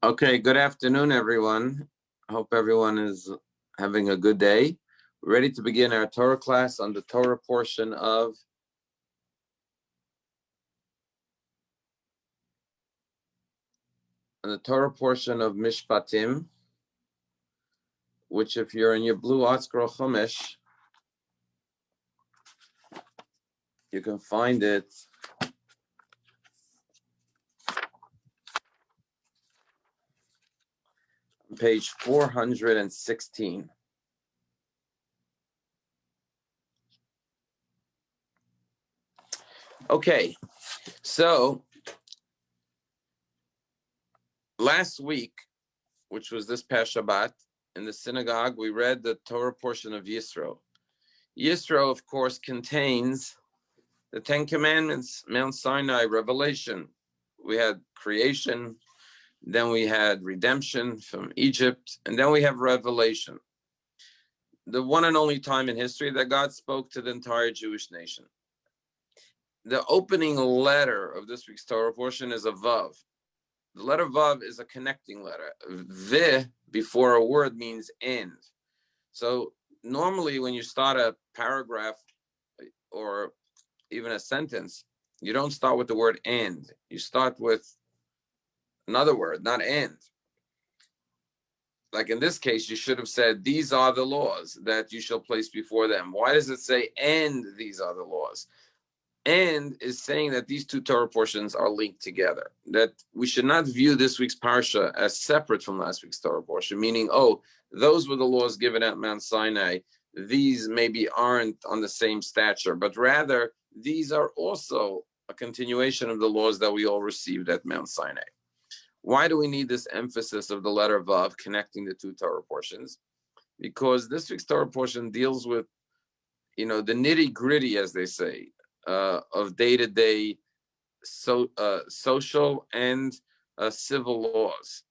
Okay, good afternoon, everyone. I hope everyone is having a good day. We're ready to begin our Torah class on the Torah portion of Mishpatim, which if you're in your blue art scroll Chumash, you can find it on page 416. Okay, so last week, which was this past Shabbat, in the synagogue, we read the Torah portion of Yisro. Yisro, of course, contains the Ten Commandments, Mount Sinai, Revelation. We had creation, then we had redemption from Egypt, and then we have Revelation. The one and only time in history that God spoke to the entire Jewish nation. The opening letter of this week's Torah portion is a Vav. The letter Vav is a connecting letter. V before a word means end. So normally when you start a paragraph or even a sentence, you don't start with the word end. You start with another word, not end. Like in this case, you should have said, these are the laws that you shall place before them. Why does it say, and these are the laws? And is saying that these two Torah portions are linked together. That we should not view this week's Parsha as separate from last week's Torah portion, meaning, oh, those were the laws given at Mount Sinai. These maybe aren't on the same stature, but rather these are also a continuation of the laws that we all received at Mount Sinai. Why do we need this emphasis of the letter Vav connecting the two Torah portions? Because this week's Torah portion deals with, the nitty gritty, as they say, of day-to-day social and civil laws,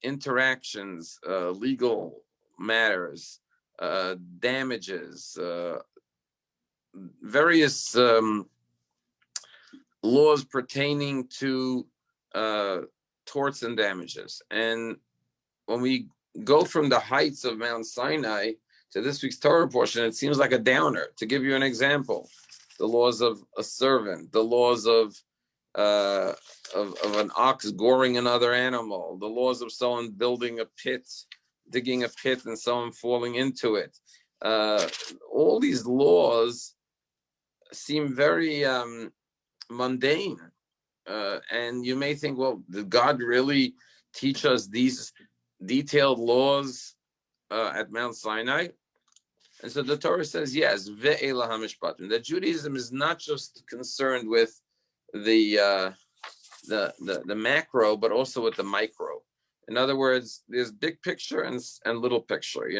interactions, legal matters, damages, various laws pertaining to torts and damages. And when we go from the heights of Mount Sinai to this week's Torah portion, it seems like a downer. To give you an example, the laws of a servant, the laws of an ox goring another animal, the laws of someone building a pit, digging a pit and someone falling into it. All these laws seem very mundane. And you may think, well, did God really teach us these detailed laws at Mount Sinai? And so the Torah says, yes, ve'ela hamishpatim. That Judaism is not just concerned with the macro, but also with the micro. In other words, there's big picture and little picture.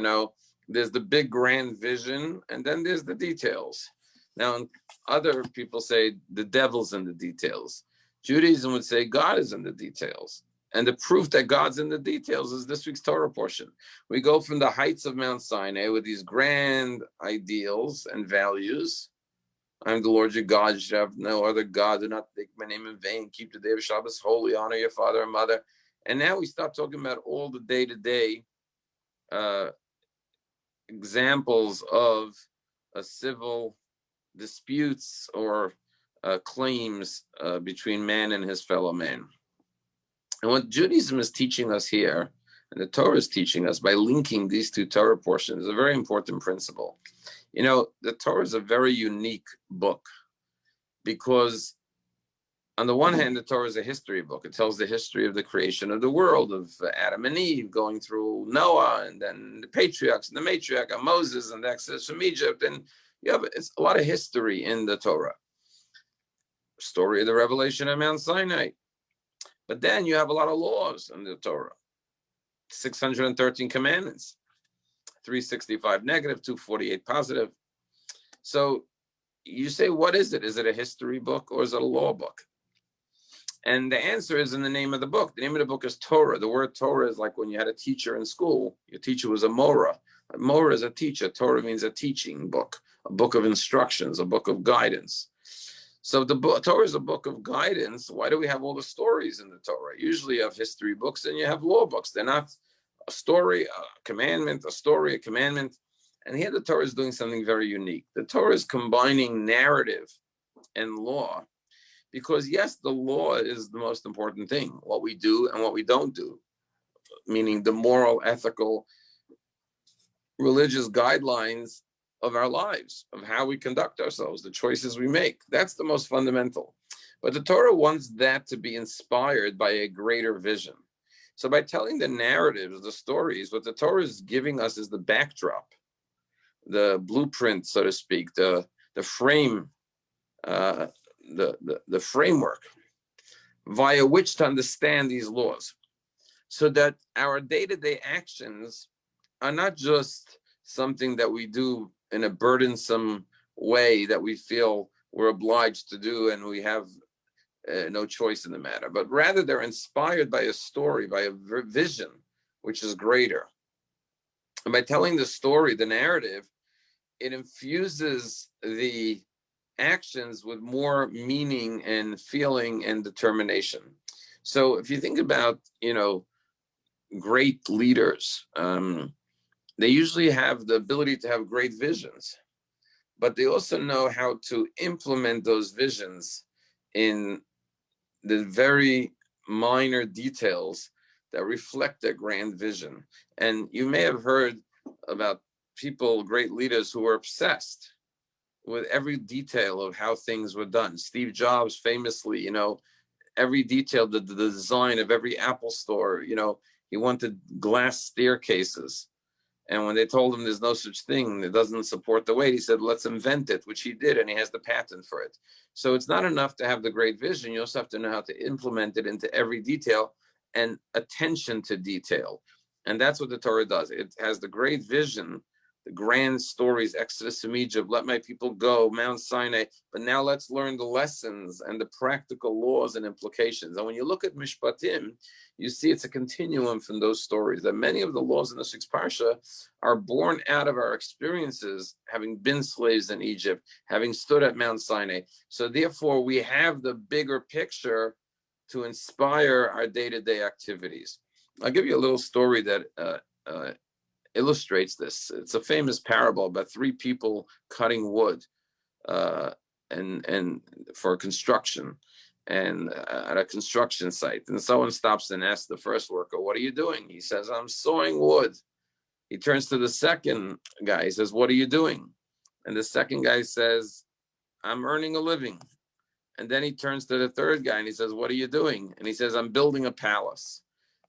There's the big grand vision, and then there's the details. Now, other people say the devil's in the details. Judaism would say God is in the details. And the proof that God's in the details is this week's Torah portion. We go from the heights of Mount Sinai with these grand ideals and values. I'm the Lord your God, you should have no other God, do not take my name in vain, keep the day of Shabbos holy, honor your father and mother. And now we start talking about all the day-to-day examples of civil disputes or claims between man and his fellow man. And what Judaism is teaching us here, and the Torah is teaching us by linking these two Torah portions, is a very important principle. The Torah is a very unique book because on the one hand, the Torah is a history book. It tells the history of the creation of the world, of Adam and Eve, going through Noah, and then the patriarchs and the matriarch, and Moses, and the exodus from Egypt. And it's a lot of history in the Torah. Story of the revelation of Mount Sinai. But then you have a lot of laws in the Torah. 613 commandments, 365 negative, 248 positive. So you say, what is it? Is it a history book or is it a law book? And the answer is in the name of the book. The name of the book is Torah. The word Torah is like when you had a teacher in school. Your teacher was a Morah. A Morah is a teacher. Torah means a teaching book, a book of instructions, a book of guidance. So the Torah is a book of guidance. Why do we have all the stories in the Torah? Usually you have history books and you have law books. They're not a story, a commandment, a story, a commandment. And here the Torah is doing something very unique. The Torah is combining narrative and law, because yes, the law is the most important thing, what we do and what we don't do, meaning the moral, ethical, religious guidelines of our lives, of how we conduct ourselves, the choices we make. That's the most fundamental. But the Torah wants that to be inspired by a greater vision. So by telling the narratives, the stories, what the Torah is giving us is the backdrop, the blueprint, so to speak, the frame, the framework via which to understand these laws, so that our day-to-day actions are not just something that we do in a burdensome way that we feel we're obliged to do and we have no choice in the matter, but rather they're inspired by a story, by a vision, which is greater. And by telling the story, the narrative, it infuses the actions with more meaning and feeling and determination. So if you think about, great leaders, they usually have the ability to have great visions, but they also know how to implement those visions in the very minor details that reflect their grand vision. And you may have heard about people, great leaders, who were obsessed with every detail of how things were done. Steve Jobs famously, every detail, the design of every Apple store, he wanted glass staircases. And when they told him there's no such thing, it doesn't support the weight, he said, let's invent it, which he did, and he has the patent for it. So it's not enough to have the great vision. You also have to know how to implement it into every detail and attention to detail. And that's what the Torah does. It has the great vision, the grand stories, Exodus from Egypt, let my people go, Mount Sinai. But now let's learn the lessons and the practical laws and implications. And when you look at Mishpatim, you see it's a continuum from those stories, that many of the laws in the sixth parsha are born out of our experiences, having been slaves in Egypt, having stood at Mount Sinai. So therefore, we have the bigger picture to inspire our day-to-day activities. I'll give you a little story that illustrates this. It's a famous parable about three people cutting wood and for construction, and at a construction site. And someone stops and asks the first worker, "What are you doing?" He says, "I'm sawing wood." He turns to the second guy. He says, "What are you doing?" And the second guy says, "I'm earning a living." And then he turns to the third guy and he says, "What are you doing?" And he says, "I'm building a palace."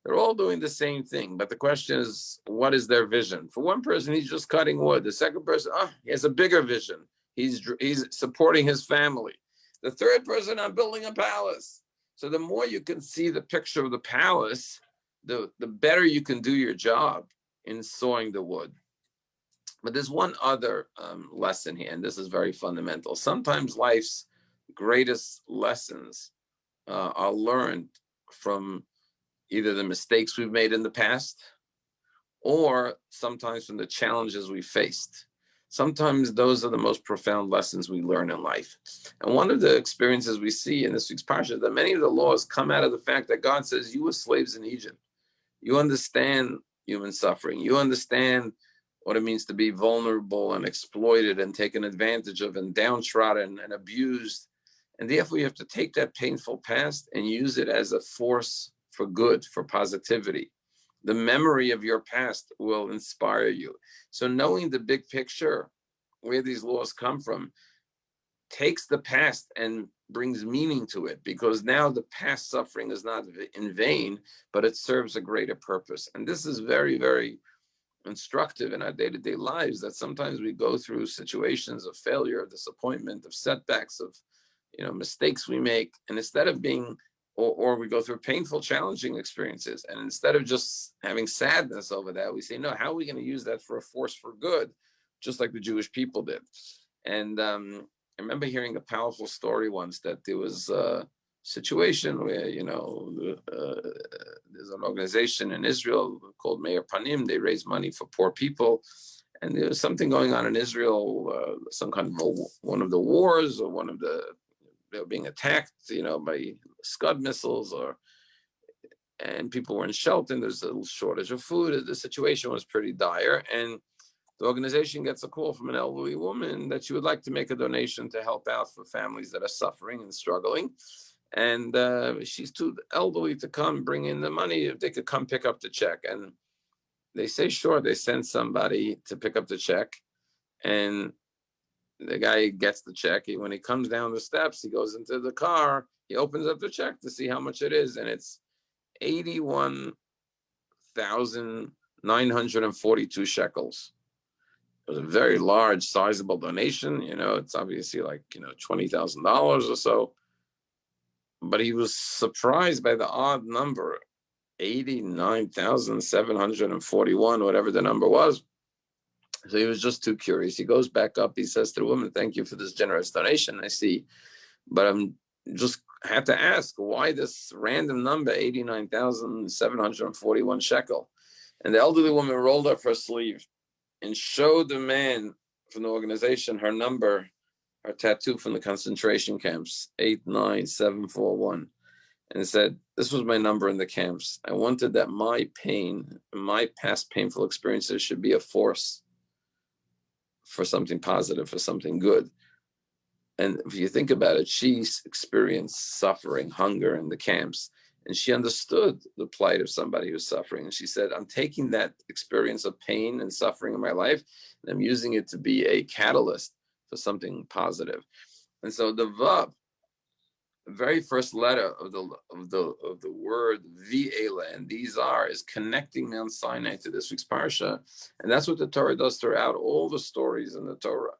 They're all doing the same thing, but the question is, what is their vision? For one person, he's just cutting wood. The second person, he has a bigger vision. He's supporting his family. The third person, I'm building a palace. So the more you can see the picture of the palace, the better you can do your job in sawing the wood. But there's one other lesson here, and this is very fundamental. Sometimes life's greatest lessons are learned from either the mistakes we've made in the past, or sometimes from the challenges we faced. Sometimes those are the most profound lessons we learn in life. And one of the experiences we see in this week's parsha, that many of the laws come out of the fact that God says, you were slaves in Egypt. You understand human suffering. You understand what it means to be vulnerable and exploited and taken advantage of and downtrodden and abused. And therefore, you have to take that painful past and use it as a force for good, for positivity. The memory of your past will inspire you. So knowing the big picture, where these laws come from, takes the past and brings meaning to it, because now the past suffering is not in vain, but it serves a greater purpose. And this is very, very instructive in our day-to-day lives, that sometimes we go through situations of failure, of disappointment, of setbacks, of mistakes we make, and instead of being or we go through painful, challenging experiences, and instead of just having sadness over that, we say, no, how are we going to use that for a force for good, just like the Jewish people did? And I remember hearing a powerful story once, that there was a situation where, there's an organization in Israel called Meir Panim. They raise money for poor people. And there was something going on in Israel, some kind of one of the wars or one of the they were being attacked, by Scud missiles, and people were in shelter, and there's a shortage of food. The situation was pretty dire, and the organization gets a call from an elderly woman that she would like to make a donation to help out for families that are suffering and struggling. And she's too elderly to come bring in the money. If they could come pick up the check. And they say, sure. They send somebody to pick up the check. And the guy gets the check. When he comes down the steps, he goes into the car. He opens up the check to see how much it is. And it's 81,942 shekels. It was a very large, sizable donation. It's obviously like, $20,000 or so. But he was surprised by the odd number, 89,741, whatever the number was. So he was just too curious. He goes back up. He says to the woman, thank you for this generous donation. I see, but I'm just had to ask, why this random number, 89,741 shekel? And the elderly woman rolled up her sleeve and showed the man from the organization her number, her tattoo from the concentration camps, 89741, and said, this was my number in the camps. I wanted that my pain, my past painful experiences should be a force for something positive, for something good. And if you think about it, she experienced suffering, hunger in the camps, and she understood the plight of somebody who's suffering. And she said, I'm taking that experience of pain and suffering in my life, and I'm using it to be a catalyst for something positive. And so the Vav, the very first letter of the word V'ela, and these are, is connecting Mount Sinai to this week's parsha, and that's what the Torah does throughout all the stories in the Torah.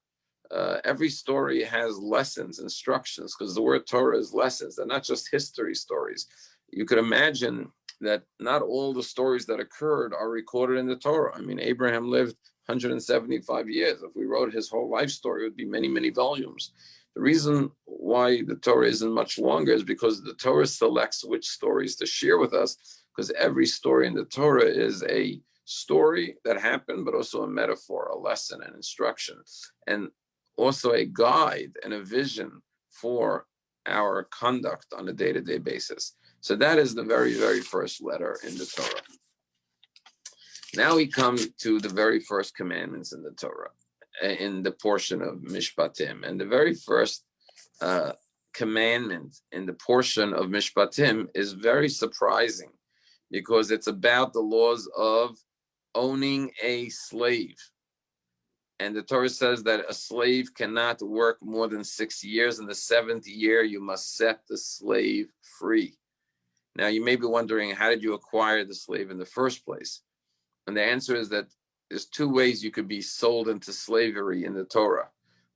Every story has lessons, instructions, because the word Torah is lessons. They're not just history stories. You could imagine that not all the stories that occurred are recorded in the Torah. I mean, Abraham lived 175 years. If we wrote his whole life story, it would be many, many volumes. The reason why the Torah isn't much longer is because the Torah selects which stories to share with us, because every story in the Torah is a story that happened, but also a metaphor, a lesson, an instruction, and also a guide and a vision for our conduct on a day-to-day basis. So that is the very, very first letter in the Torah. Now we come to the very first commandments in the Torah, in the portion of Mishpatim. And the very first commandment in the portion of Mishpatim is very surprising, because it's about the laws of owning a slave. And the Torah says that a slave cannot work more than 6 years. In the 7th year, you must set the slave free. Now, you may be wondering, how did you acquire the slave in the first place? And the answer is that there's 2 ways you could be sold into slavery in the Torah.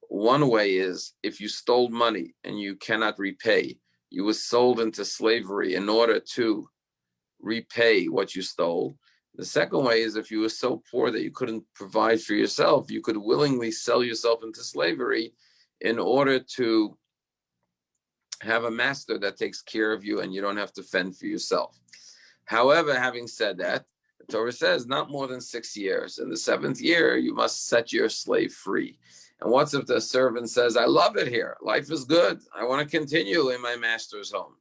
One way is if you stole money and you cannot repay, you were sold into slavery in order to repay what you stole. The second way is if you were so poor that you couldn't provide for yourself, you could willingly sell yourself into slavery in order to have a master that takes care of you and you don't have to fend for yourself. However, having said that, the Torah says not more than 6 years. In the 7th year, you must set your slave free. And what's if the servant says, I love it here, life is good, I want to continue in my master's home?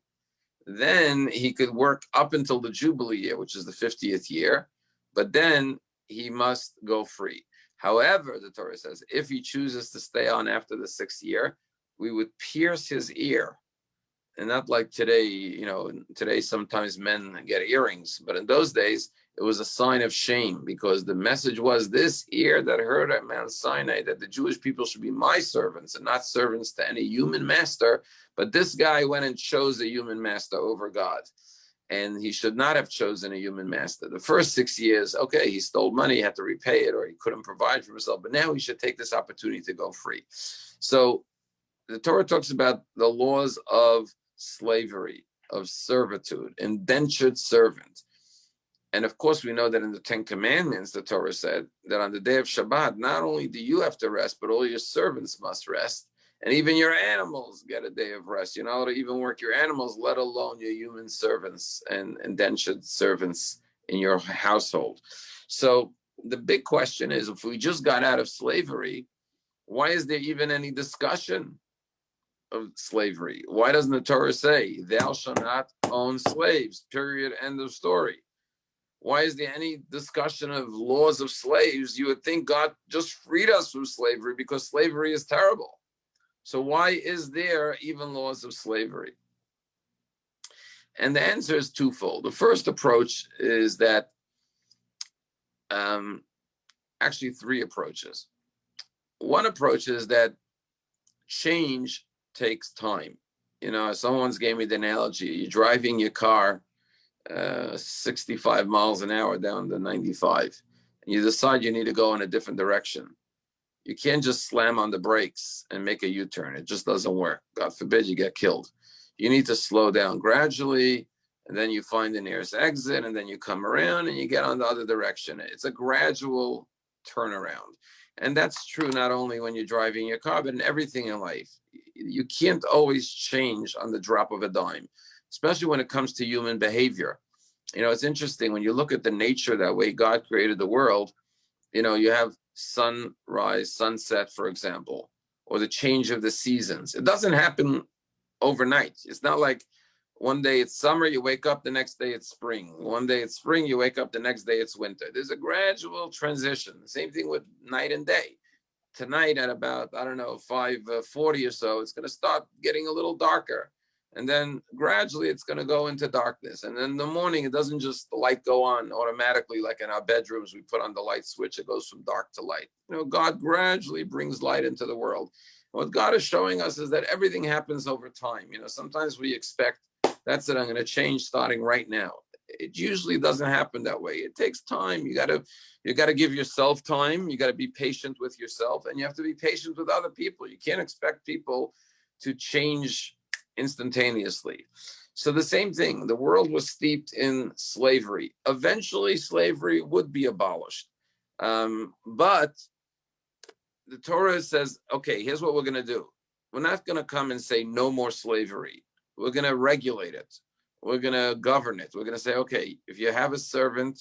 Then he could work up until the Jubilee year, which is the 50th year, but then he must go free. However, the Torah says, if he chooses to stay on after the 6th year, we would pierce his ear. And not like today, today sometimes men get earrings, but in those days, it was a sign of shame, because the message was, this ear that heard at Mount Sinai that the Jewish people should be my servants and not servants to any human master. But this guy went and chose a human master over God. And he should not have chosen a human master. The first 6 years, okay, he stole money, he had to repay it, or he couldn't provide for himself. But now he should take this opportunity to go free. So the Torah talks about the laws of slavery, of servitude, indentured servant. And of course, we know that in the 10 Commandments, the Torah said that on the day of Shabbat, not only do you have to rest, but all your servants must rest. And even your animals get a day of rest. You're not allowed to even work your animals, let alone your human servants and indentured servants in your household. So the big question is, if we just got out of slavery, why is there even any discussion of slavery? Why doesn't the Torah say, thou shalt not own slaves, period, end of story? Why is there any discussion of laws of slaves? You would think God just freed us from slavery because slavery is terrible. So why is there even laws of slavery? And the answer is twofold. The first approach is that, actually three approaches. One approach is that change takes time. Someone's gave me the analogy, you're driving your car 65 miles an hour down to 95, and you decide you need to go in a different direction. You can't just slam on the brakes and make a U-turn. It just doesn't work. God forbid you get killed. You need to slow down gradually, and then you find the nearest exit, and then you come around and you get on the other direction. It's a gradual turnaround. And that's true not only when you're driving your car, but in everything in life. You can't always change on the drop of a dime, especially when it comes to human behavior. It's interesting when you look at the nature that way God created the world. You have sunrise, sunset, for example, or the change of the seasons. It doesn't happen overnight. It's not like one day it's summer, you wake up, the next day it's spring. One day it's spring, you wake up, the next day it's winter. There's a gradual transition. Same thing with night and day. Tonight at about, 5:40 or so, it's going to start getting a little darker. And then gradually it's going to go into darkness. And then in the morning, it doesn't just the light go on automatically like in our bedrooms. We put on the light switch, it goes from dark to light. God gradually brings light into the world. What God is showing us is that everything happens over time. Sometimes we expect, that's it, I'm going to change starting right now. It usually doesn't happen that way. It takes time. You got to give yourself time. You got to be patient with yourself, and you have to be patient with other people. You can't expect people to change instantaneously. So the same thing, the world was steeped in slavery. Eventually slavery would be abolished. But the Torah says, okay, here's what we're going to do. We're not going to come and say no more slavery. We're going to regulate it. We're going to govern it. We're going to say, okay, if you have a servant,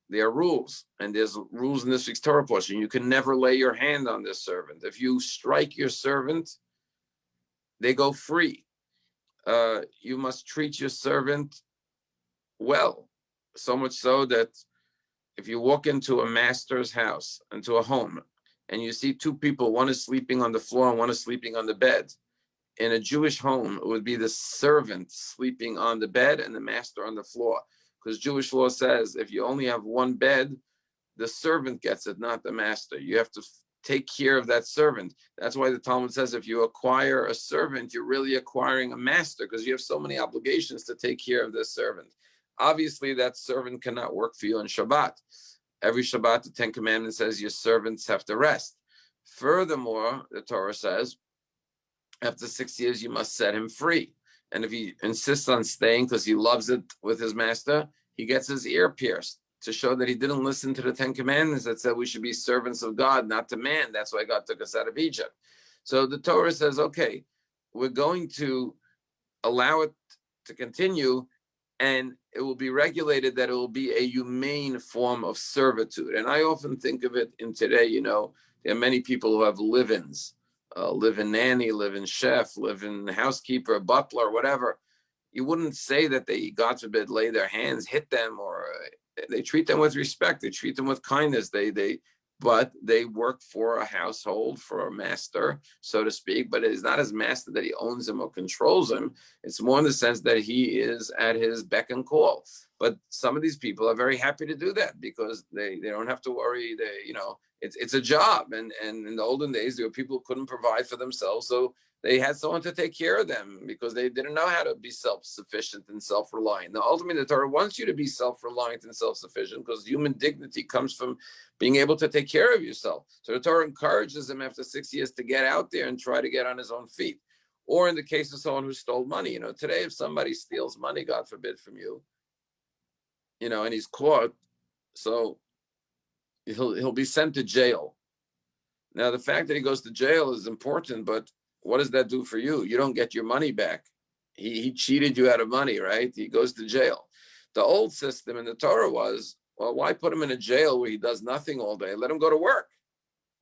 there are rules, and there's rules in this week's Torah portion. You can never lay your hand on this servant. If you strike your servant, they go free. You must treat your servant well, so much so that if you walk into a master's house, into a home, and you see two people, one is sleeping on the floor and one is sleeping on the bed. In a Jewish home, it would be the servant sleeping on the bed and the master on the floor. Because Jewish law says if you only have one bed, the servant gets it, not the master. You have to take care of that servant. That's why the Talmud says if you acquire a servant, you're really acquiring a master, because you have so many obligations to take care of this servant. Obviously, that servant cannot work for you on Shabbat. Every Shabbat, the Ten Commandments says your servants have to rest. Furthermore, the Torah says, after 6 years, you must set him free. And if he insists on staying because he loves it with his master, he gets his ear pierced to show that he didn't listen to the Ten Commandments that said we should be servants of God, not to man. That's why God took us out of Egypt. So the Torah says, okay, we're going to allow it to continue, and it will be regulated that it will be a humane form of servitude. And I often think of it in today, there are many people who have live-ins. Live-in nanny, live-in chef, live-in housekeeper, butler, whatever. You wouldn't say that they, God forbid, lay their hands, hit them, or they treat them with respect. They treat them with kindness. But they work for a household, for a master, so to speak. But it is not his master that he owns him or controls him. It's more in the sense that he is at his beck and call. But some of these people are very happy to do that because they don't have to worry. It's a job. And in the olden days, there were people who couldn't provide for themselves. So they had someone to take care of them because they didn't know how to be self-sufficient and self-reliant. Now, ultimately, the Torah wants you to be self-reliant and self-sufficient because human dignity comes from being able to take care of yourself. So the Torah encourages him after 6 years to get out there and try to get on his own feet. Or in the case of someone who stole money, today if somebody steals money, God forbid, from you, and he's caught, so he'll be sent to jail. Now, the fact that he goes to jail is important, but what does that do for you? You don't get your money back. He cheated you out of money, right? He goes to jail. The old system in the Torah was, well, why put him in a jail where he does nothing all day? Let him go to work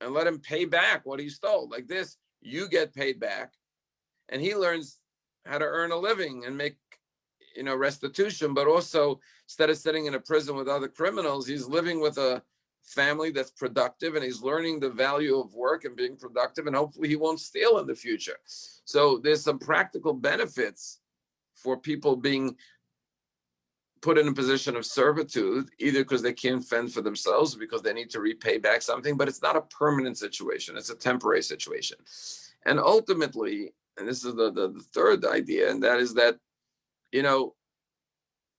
and let him pay back what he stole. Like this, you get paid back and he learns how to earn a living and make, restitution. But also, instead of sitting in a prison with other criminals, he's living with a family that's productive, and he's learning the value of work and being productive, and hopefully he won't steal in the future. So there's some practical benefits for people being put in a position of servitude, either because they can't fend for themselves or because they need to repay back something, but it's not a permanent situation. It's a temporary situation. And ultimately, and this is the third idea, and that is that,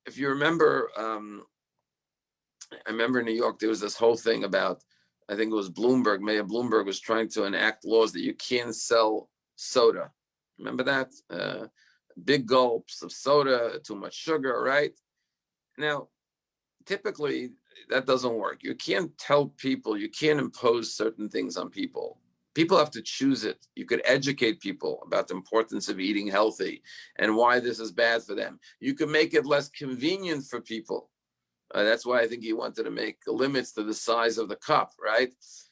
if you remember, I remember in New York, there was this whole thing about, I think it was Bloomberg, Mayor Bloomberg was trying to enact laws that you can't sell soda. Remember that? Big gulps of soda, too much sugar, right? Now, typically, that doesn't work. You can't tell people, you can't impose certain things on people. People have to choose it. You could educate people about the importance of eating healthy and why this is bad for them. You could make it less convenient for people. That's why I think he wanted to make limits to the size of the cup, right?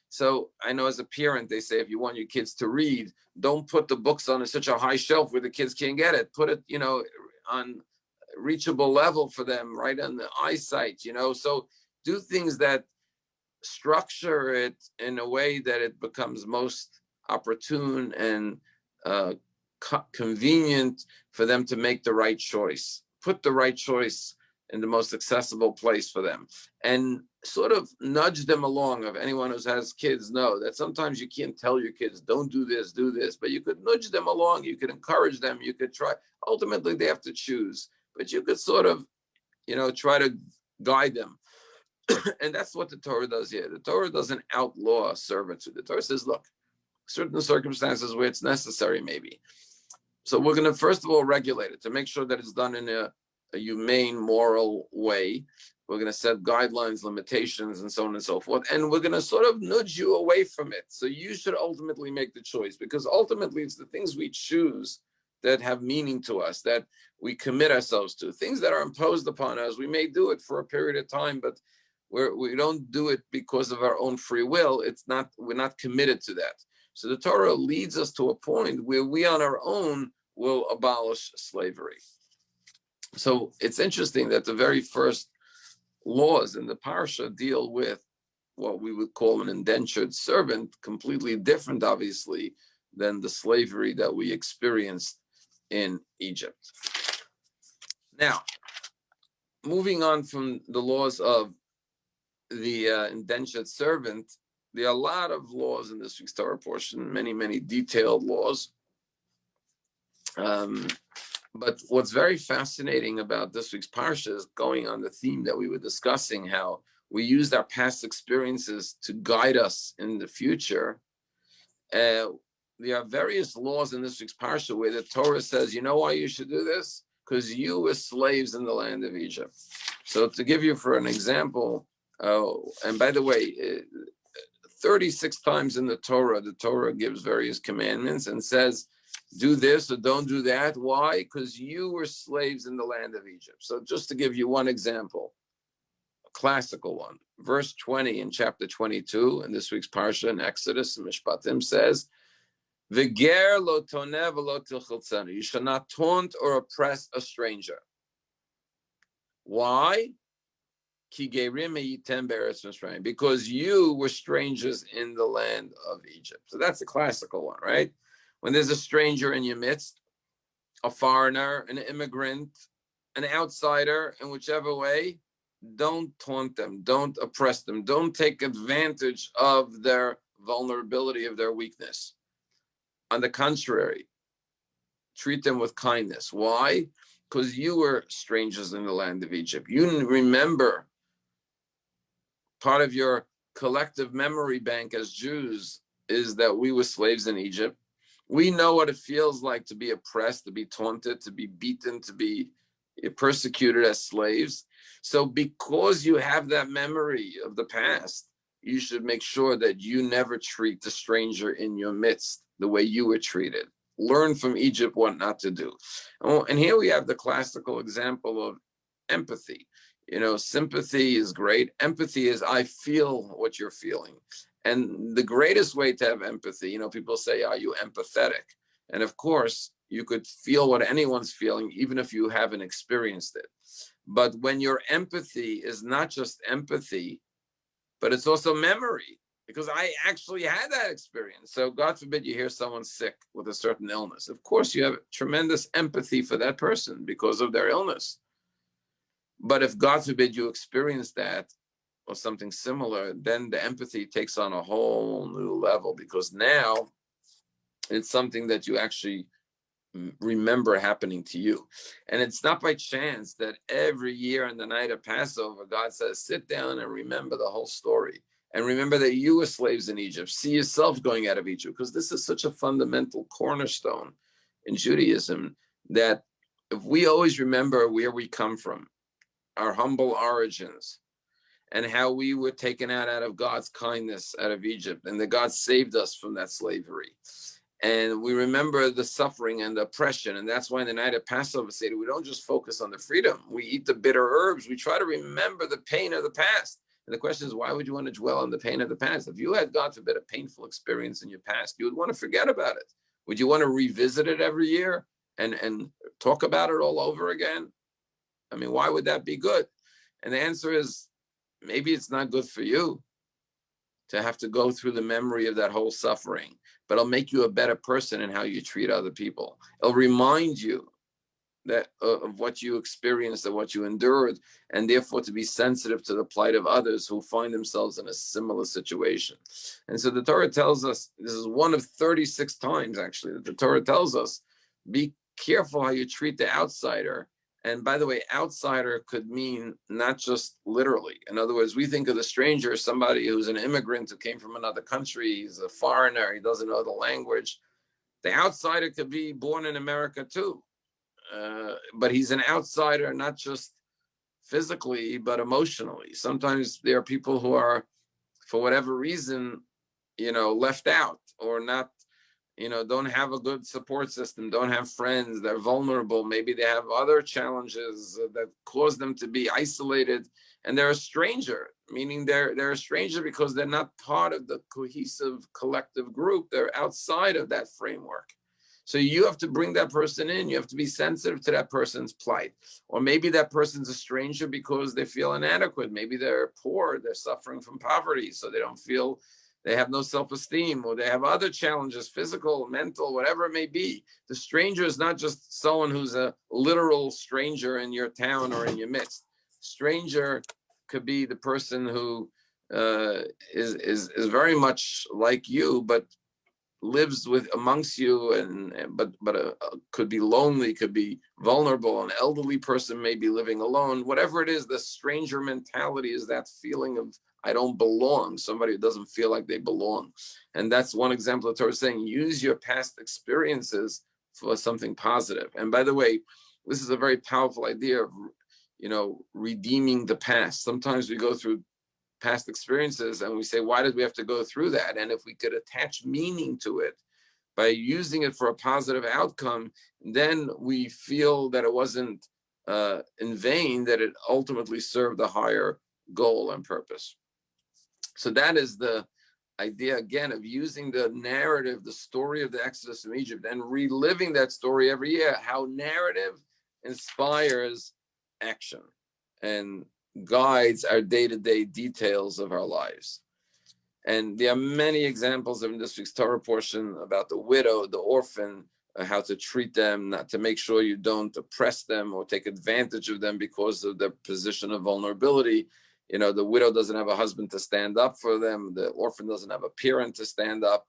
So I know as a parent, they say if you want your kids to read, don't put the books on such a high shelf where the kids can't get it. Put it, on reachable level for them, right on the eyesight, So do things that structure it in a way that it becomes most opportune and convenient for them to make the right choice. Put the right choice in the most accessible place for them, and sort of nudge them along. Of anyone who has kids know that sometimes you can't tell your kids, don't do this, but you could nudge them along. You could encourage them. You could try. Ultimately, they have to choose, but you could sort of, try to guide them. And that's what the Torah does here. The Torah doesn't outlaw servitude. The Torah says, look, certain circumstances where it's necessary, maybe. So we're going to, first of all, regulate it to make sure that it's done in a humane, moral way. We're going to set guidelines, limitations, and so on and so forth. And we're going to sort of nudge you away from it. So you should ultimately make the choice, because ultimately it's the things we choose that have meaning to us, that we commit ourselves to. Things that are imposed upon us, we may do it for a period of time, but we don't do it because of our own free will. We're not committed to that. So the Torah leads us to a point where we on our own will abolish slavery. So it's interesting that the very first laws in the Parsha deal with what we would call an indentured servant, completely different, obviously, than the slavery that we experienced in Egypt. Now, moving on from the laws of the indentured servant, there are a lot of laws in this week's Torah portion, many, many detailed laws. But what's very fascinating about this week's Parsha is going on the theme that we were discussing, how we used our past experiences to guide us in the future. There are various laws in this week's Parsha where the Torah says, you know why you should do this? Because you were slaves in the land of Egypt. So to give you for an example, and by the way, 36 times in the Torah gives various commandments and says, do this or don't do that. Why? Because you were slaves in the land of Egypt. So just to give you one example, a classical one, verse 20 in chapter 22 in this week's Parsha in Exodus and Mishpatim says, V'ger lo toneh v'lo tilchaltzenu. You shall not taunt or oppress a stranger. Why? Because you were strangers in the land of Egypt. So that's a classical one, right? When there's a stranger in your midst, a foreigner, an immigrant, an outsider, in whichever way, don't taunt them, don't oppress them, don't take advantage of their vulnerability, of their weakness. On the contrary, treat them with kindness. Why? Because you were strangers in the land of Egypt. You remember, part of your collective memory bank as Jews is that we were slaves in Egypt. We know what it feels like to be oppressed, to be taunted, to be beaten, to be persecuted as slaves. So because you have that memory of the past, you should make sure that you never treat the stranger in your midst the way you were treated. Learn from Egypt what not to do. And here we have the classical example of empathy. Sympathy is great. Empathy is, I feel what you're feeling. And the greatest way to have empathy, people say, are you empathetic? And of course, You could feel what anyone's feeling, even if you haven't experienced it. But when your empathy is not just empathy, but it's also memory, because I actually had that experience. So God forbid you hear someone sick with a certain illness. Of course, you have tremendous empathy for that person because of their illness. But if God forbid you experience that or something similar, then the empathy takes on a whole new level, because now it's something that you actually remember happening to you. And it's not by chance that every year on the night of Passover, God says, sit down and remember the whole story. And remember that you were slaves in Egypt. See yourself going out of Egypt, because this is such a fundamental cornerstone in Judaism, that if we always remember where we come from, our humble origins, and how we were taken out of God's kindness out of Egypt, and that God saved us from that slavery. And we remember the suffering and the oppression. And that's why in the night of Passover Seder, we don't just focus on the freedom. We eat the bitter herbs. We try to remember the pain of the past. And the question is, why would you want to dwell on the pain of the past? If you had, God forbid, a painful experience in your past, you would want to forget about it. Would you want to revisit it every year and talk about it all over again? I mean, why would that be good? And the answer is, maybe it's not good for you to have to go through the memory of that whole suffering, but it'll make you a better person in how you treat other people. It'll remind you that of what you experienced and what you endured, and therefore to be sensitive to the plight of others who find themselves in a similar situation. And so the Torah tells us, this is one of 36 times actually that the Torah tells us, be careful how you treat the outsider. And by the way, outsider could mean not just literally. In other words, we think of the stranger as somebody who's an immigrant who came from another country. He's a foreigner. He doesn't know the language. The outsider could be born in America too. But he's an outsider, not just physically, but emotionally. Sometimes there are people who are, for whatever reason, left out or not, don't have a good support system, don't have friends, they're vulnerable. Maybe they have other challenges that cause them to be isolated, and they're a stranger, meaning they're a stranger because they're not part of the cohesive collective group. They're outside of that framework. So you have to bring that person in. You have to be sensitive to that person's plight. Or maybe that person's a stranger because they feel inadequate. Maybe they're poor, they're suffering from poverty, so they don't feel, they have no self-esteem, or they have other challenges, physical, mental, whatever it may be. The stranger is not just someone who's a literal stranger in your town or in your midst. Stranger could be the person who is very much like you, but lives with amongst you, but could be lonely, could be vulnerable. An elderly person may be living alone. Whatever it is, the stranger mentality is that feeling of I don't belong, somebody who doesn't feel like they belong. And that's one example of Torah saying, use your past experiences for something positive. And by the way, this is a very powerful idea of, redeeming the past. Sometimes we go through past experiences and we say, why did we have to go through that? And if we could attach meaning to it by using it for a positive outcome, then we feel that it wasn't in vain, that it ultimately served a higher goal and purpose. So that is the idea, again, of using the narrative, the story of the Exodus from Egypt, and reliving that story every year, how narrative inspires action and guides our day-to-day details of our lives. And there are many examples in this week's Torah portion about the widow, the orphan, how to treat them, not to make sure you don't oppress them or take advantage of them because of their position of vulnerability. The widow doesn't have a husband to stand up for them. The orphan doesn't have a parent to stand up.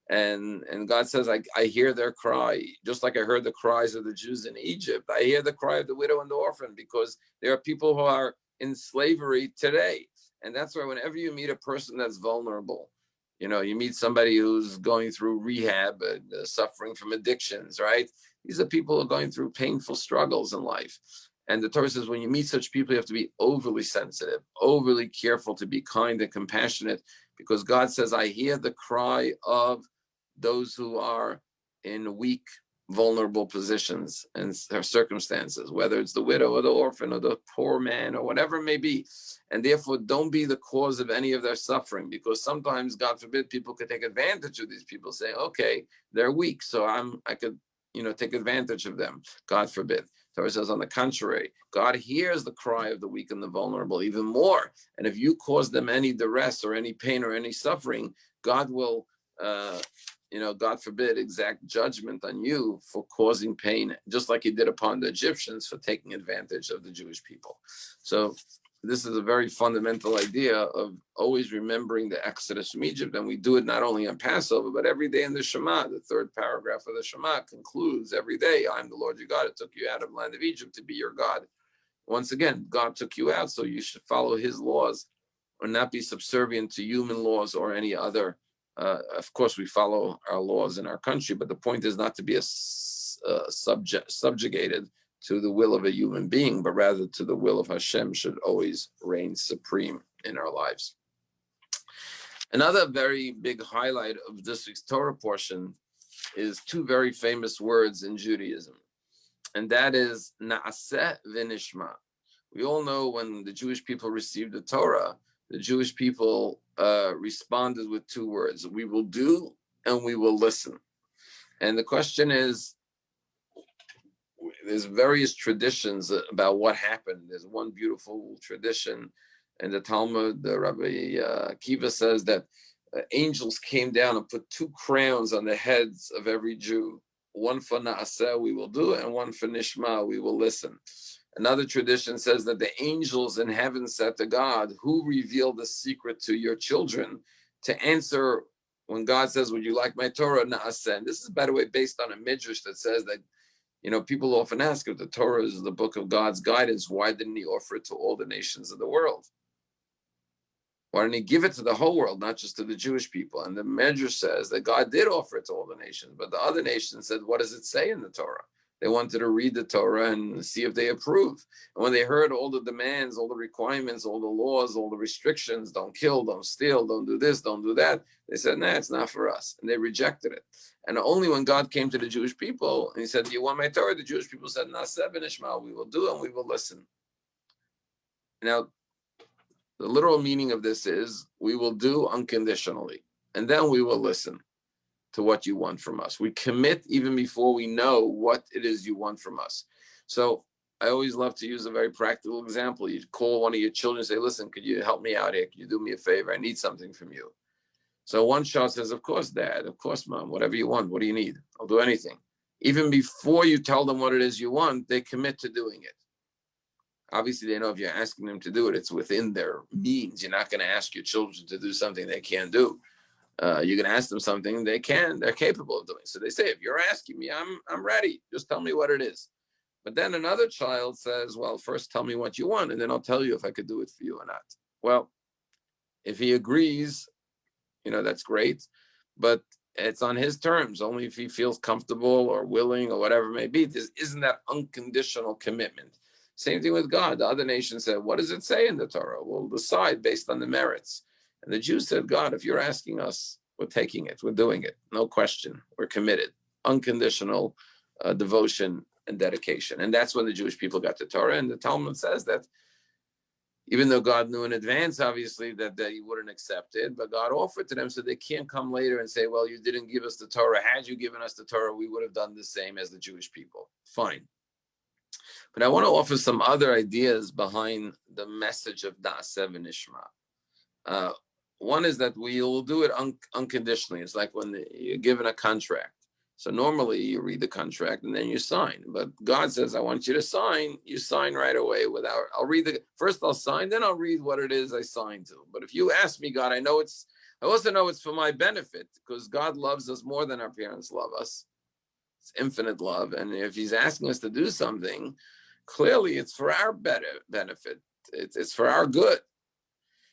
And God says, I hear their cry, just like I heard the cries of the Jews in Egypt. I hear the cry of the widow and the orphan, because there are people who are in slavery today. And that's why whenever you meet a person that's vulnerable, you meet somebody who's going through rehab, suffering from addictions, right? These are people who are going through painful struggles in life. And the Torah says when you meet such people, you have to be overly sensitive, overly careful to be kind and compassionate, because God says, I hear the cry of those who are in weak, vulnerable positions and circumstances, whether it's the widow or the orphan or the poor man or whatever it may be. And therefore, don't be the cause of any of their suffering, because sometimes, God forbid, people could take advantage of these people, saying, okay, they're weak, so I could take advantage of them. God forbid. Torah says, on the contrary, God hears the cry of the weak and the vulnerable even more. And if you cause them any duress or any pain or any suffering, God will, God forbid, exact judgment on you for causing pain, just like he did upon the Egyptians for taking advantage of the Jewish people. So this is a very fundamental idea of always remembering the Exodus from Egypt. And we do it not only on Passover, but every day in the Shema. The third paragraph of the Shema concludes every day, I'm the Lord your God. It took you out of the land of Egypt to be your God. Once again, God took you out, so you should follow his laws or not be subservient to human laws or any other. Of course, we follow our laws in our country, but the point is not to be subjugated to the will of a human being, but rather to the will of Hashem should always reign supreme in our lives. Another very big highlight of this week's Torah portion is two very famous words in Judaism, and that is Na'aseh v'nishma. We all know when the Jewish people received the Torah, the Jewish people responded with two words: we will do and we will listen. And the question is, there's various traditions about what happened. There's one beautiful tradition in the Talmud. The Rabbi Akiva says that angels came down and put two crowns on the heads of every Jew. One for Na'aseh, we will do, and one for Nishma, we will listen. Another tradition says that the angels in heaven said to God, who revealed the secret to your children to answer when God says, would you like my Torah? Na'aseh. And this is, by the way, based on a midrash that says that, people often ask if the Torah is the book of God's guidance, why didn't he offer it to all the nations of the world? Why didn't he give it to the whole world, not just to the Jewish people? And the Midrash says that God did offer it to all the nations, but the other nations said, what does it say in the Torah? They wanted to read the Torah and see if they approve. And when they heard all the demands, all the requirements, all the laws, all the restrictions, don't kill, don't steal, don't do this, don't do that, they said, nah, it's not for us. And they rejected it. And only when God came to the Jewish people and he said, do you want my Torah? The Jewish people said, Na'aseh v'nishma, we will do and we will listen. Now, the literal meaning of this is we will do unconditionally, and then we will listen to what you want from us. We commit even before we know what it is you want from us. So I always love to use a very practical example. You call one of your children and say, listen, could you help me out here? Could you do me a favor? I need something from you. So one child says, of course, Dad, of course, Mom, whatever you want. What do you need? I'll do anything. Even before you tell them what it is you want, they commit to doing it. Obviously, they know if you're asking them to do it, it's within their means. You're not going to ask your children to do something they can't do. You're going to ask them something they're capable of doing. So they say, if you're asking me, I'm ready. Just tell me what it is. But then another child says, well, first tell me what you want, and then I'll tell you if I could do it for you or not. Well, if he agrees, that's great. But it's on his terms, only if he feels comfortable or willing or whatever it may be. This isn't that unconditional commitment. Same thing with God. The other nations said, what does it say in the Torah? We'll decide based on the merits. And the Jews said, God, if you're asking us, we're taking it. We're doing it. No question. We're committed. Unconditional devotion and dedication. And that's when the Jewish people got the Torah. And the Talmud says that even though God knew in advance, obviously, that he wouldn't accept it, but God offered to them so they can't come later and say, well, you didn't give us the Torah. Had you given us the Torah, we would have done the same as the Jewish people. Fine. But I want to offer some other ideas behind the message of Na'aseh v'nishma. One is that we will do it unconditionally. It's like when you're given a contract. So normally you read the contract and then you sign. But God says, I want you to sign. You sign right away without, first I'll sign, then I'll read what it is I signed to. But if you ask me, God, I also know it's for my benefit, because God loves us more than our parents love us. It's infinite love. And if he's asking us to do something, clearly it's for our benefit. It's for our good.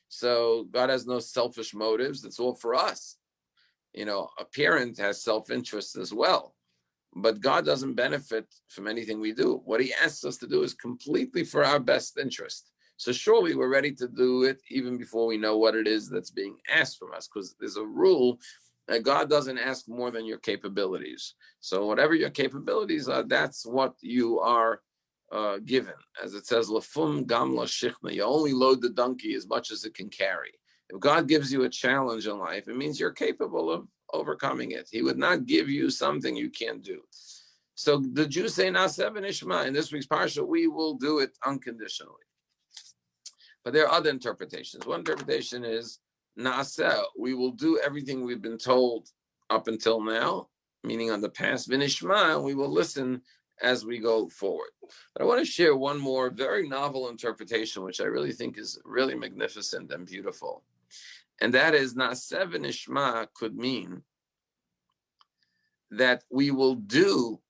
So God has no selfish motives. It's all for us. A parent has self-interest as well, but God doesn't benefit from anything we do. What he asks us to do is completely for our best interest. So surely we're ready to do it even before we know what it is that's being asked from us, because there's a rule that God doesn't ask more than your capabilities. So whatever your capabilities are, that's what you are given. As it says, Lafum gamla shichna, you only load the donkey as much as it can carry. If God gives you a challenge in life, it means you're capable of overcoming it. He would not give you something you can't do. So the Jews say Naseh v'nishma. In this week's parsha, we will do it unconditionally. But there are other interpretations. One interpretation is Naseh, we will do everything we've been told up until now, meaning on the past. V'nishma, we will listen as we go forward. But I want to share one more very novel interpretation, which I really think is really magnificent and beautiful. And that is Naseh v'nishma could mean that we will do.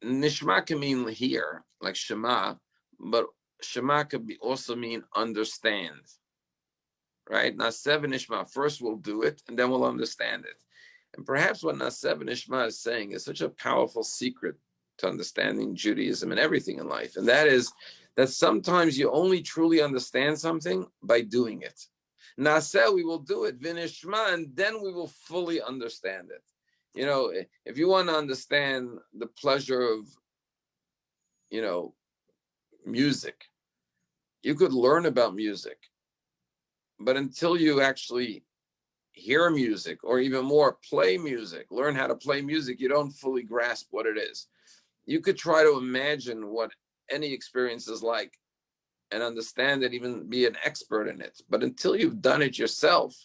Nishma can mean hear, like Shema, but Shema could also mean understand, right? Naseh v'nishma, first we'll do it, and then we'll understand it. And perhaps what Naseh v'nishma is saying is such a powerful secret to understanding Judaism and everything in life, and that is that sometimes you only truly understand something by doing it. Naseh, we will do it, v'nishma, and then we will fully understand it. You know, if you want to understand the pleasure of, music, you could learn about music, but until you actually hear music, or even more, play music, learn how to play music, you don't fully grasp what it is. You could try to imagine what any experience is like and understand it, even be an expert in it. But until you've done it yourself,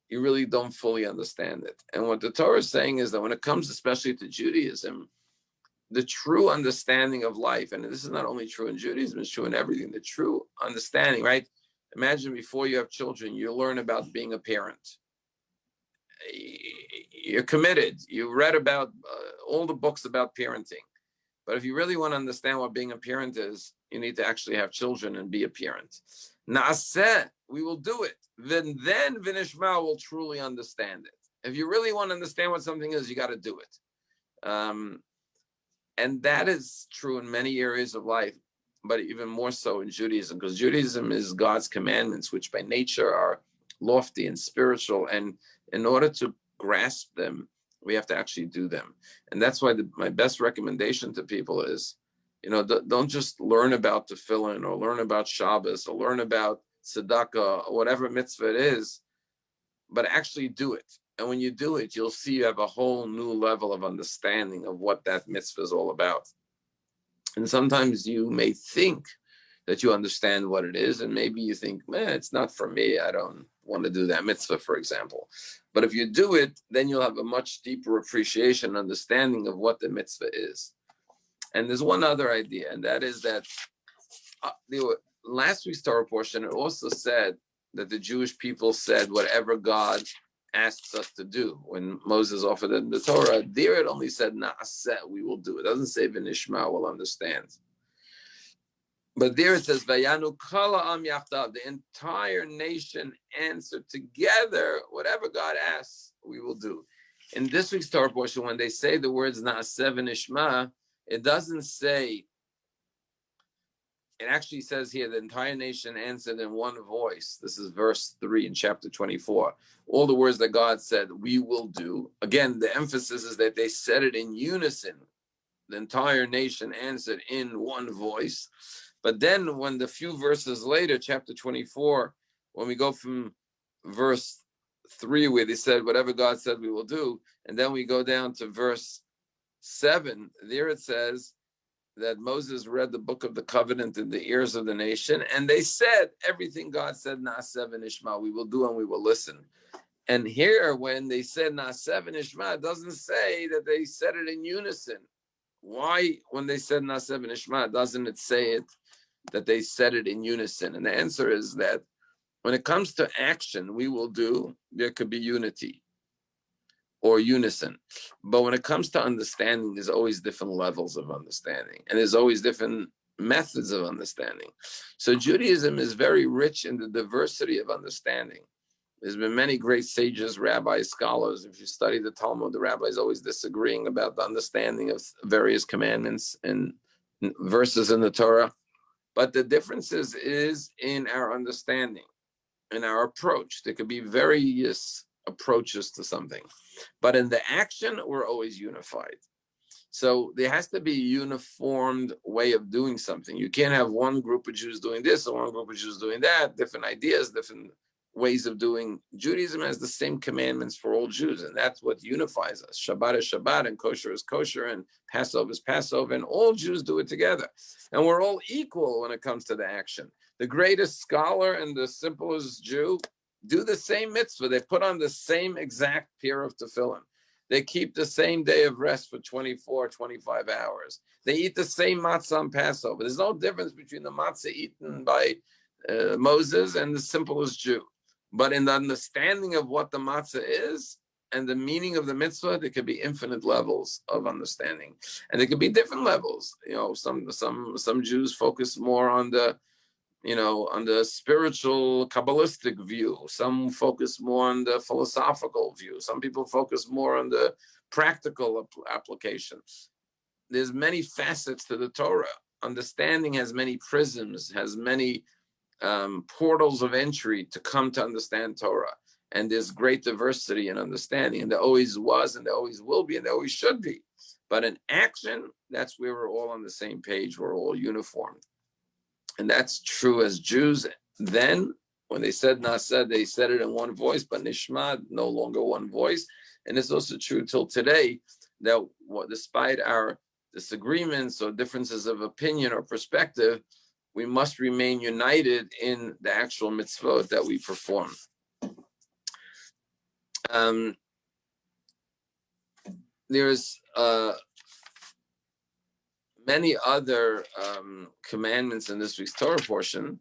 you really don't fully understand it. And what the Torah is saying is that when it comes especially to Judaism, the true understanding of life, and this is not only true in Judaism, it's true in everything, the true understanding, right? Imagine before you have children, you learn about being a parent. You're committed. You read about all the books about parenting. But if you really want to understand what being a parent is, you need to actually have children and be a parent. Naaseh, we will do it. Then Vinishma will truly understand it. If you really want to understand what something is, you got to do it. And that is true in many areas of life, but even more so in Judaism, because Judaism is God's commandments, which by nature are lofty and spiritual. And in order to grasp them, we have to actually do them. And that's why my best recommendation to people is, don't just learn about tefillin or learn about Shabbos or learn about tzedakah or whatever mitzvah it is, but actually do it. And when you do it, you'll see you have a whole new level of understanding of what that mitzvah is all about. And sometimes you may think that you understand what it is, and maybe you think, man, it's not for me. I don't want to do that mitzvah, for example. But if you do it, then you'll have a much deeper appreciation, understanding of what the mitzvah is. And there's one other idea, and that is that last week's Torah portion, it also said that the Jewish people said whatever God asks us to do. When Moses offered them the Torah, there it only said Naaseh, we will do. It doesn't say V'nishma, will understand. But there it says Vayanu Kala Am Yachdav, the entire nation answered together, whatever God asks, we will do. In this week's Torah portion, when they say the words Naaseh V'nishma, it doesn't say, it actually says here, the entire nation answered in one voice. This is verse 3 in chapter 24. All the words that God said, we will do. Again, the emphasis is that they said it in unison. The entire nation answered in one voice. But then when the few verses later, chapter 24, when we go from verse 3, where they said, whatever God said we will do, and then we go down to verse 7, there it says, that Moses read the book of the covenant in the ears of the nation, and they said everything God said, Naaseh v'nishma, we will do and we will listen. And here, when they said Naaseh v'nishma, it doesn't say that they said it in unison. Why, when they said Naaseh v'nishma, doesn't it say it that they said it in unison? And the answer is that when it comes to action, we will do, there could be unity or unison. But when it comes to understanding, there's always different levels of understanding, and there's always different methods of understanding. So Judaism is very rich in the diversity of understanding. There's been many great sages, rabbis, scholars. If you study the Talmud, the rabbis always disagreeing about the understanding of various commandments and verses in the Torah. But the differences is in our understanding, in our approach. There could be various approaches to something, but in the action, we're always unified. So there has to be a uniformed way of doing something. You can't have one group of Jews doing this and one group of Jews doing that, different ideas, different ways of doing. Judaism has the same commandments for all Jews, and that's what unifies us. Shabbat is Shabbat, and kosher is kosher, and Passover is Passover, and all Jews do it together. And we're all equal when it comes to the action. The greatest scholar and the simplest Jew do the same mitzvah. They put on the same exact pair of tefillin. They keep the same day of rest for 24, 25 hours. They eat the same matzah on Passover. There's no difference between the matzah eaten by Moses and the simplest Jew. But in the understanding of what the matzah is and the meaning of the mitzvah, there could be infinite levels of understanding. And there could be different levels. Some Jews focus more on the spiritual Kabbalistic view. Some focus more on the philosophical view. Some people focus more on the practical application. There's many facets to the Torah. Understanding has many prisms, has many portals of entry to come to understand Torah. And there's great diversity in understanding. And there always was, and there always will be, and there always should be. But in action, that's where we're all on the same page. We're all uniform. And that's true as Jews. Then, when they said Naseh, they said it in one voice, but Nishma, no longer one voice. And it's also true till today that despite our disagreements or differences of opinion or perspective, we must remain united in the actual mitzvot that we perform. There's many other commandments in this week's Torah portion.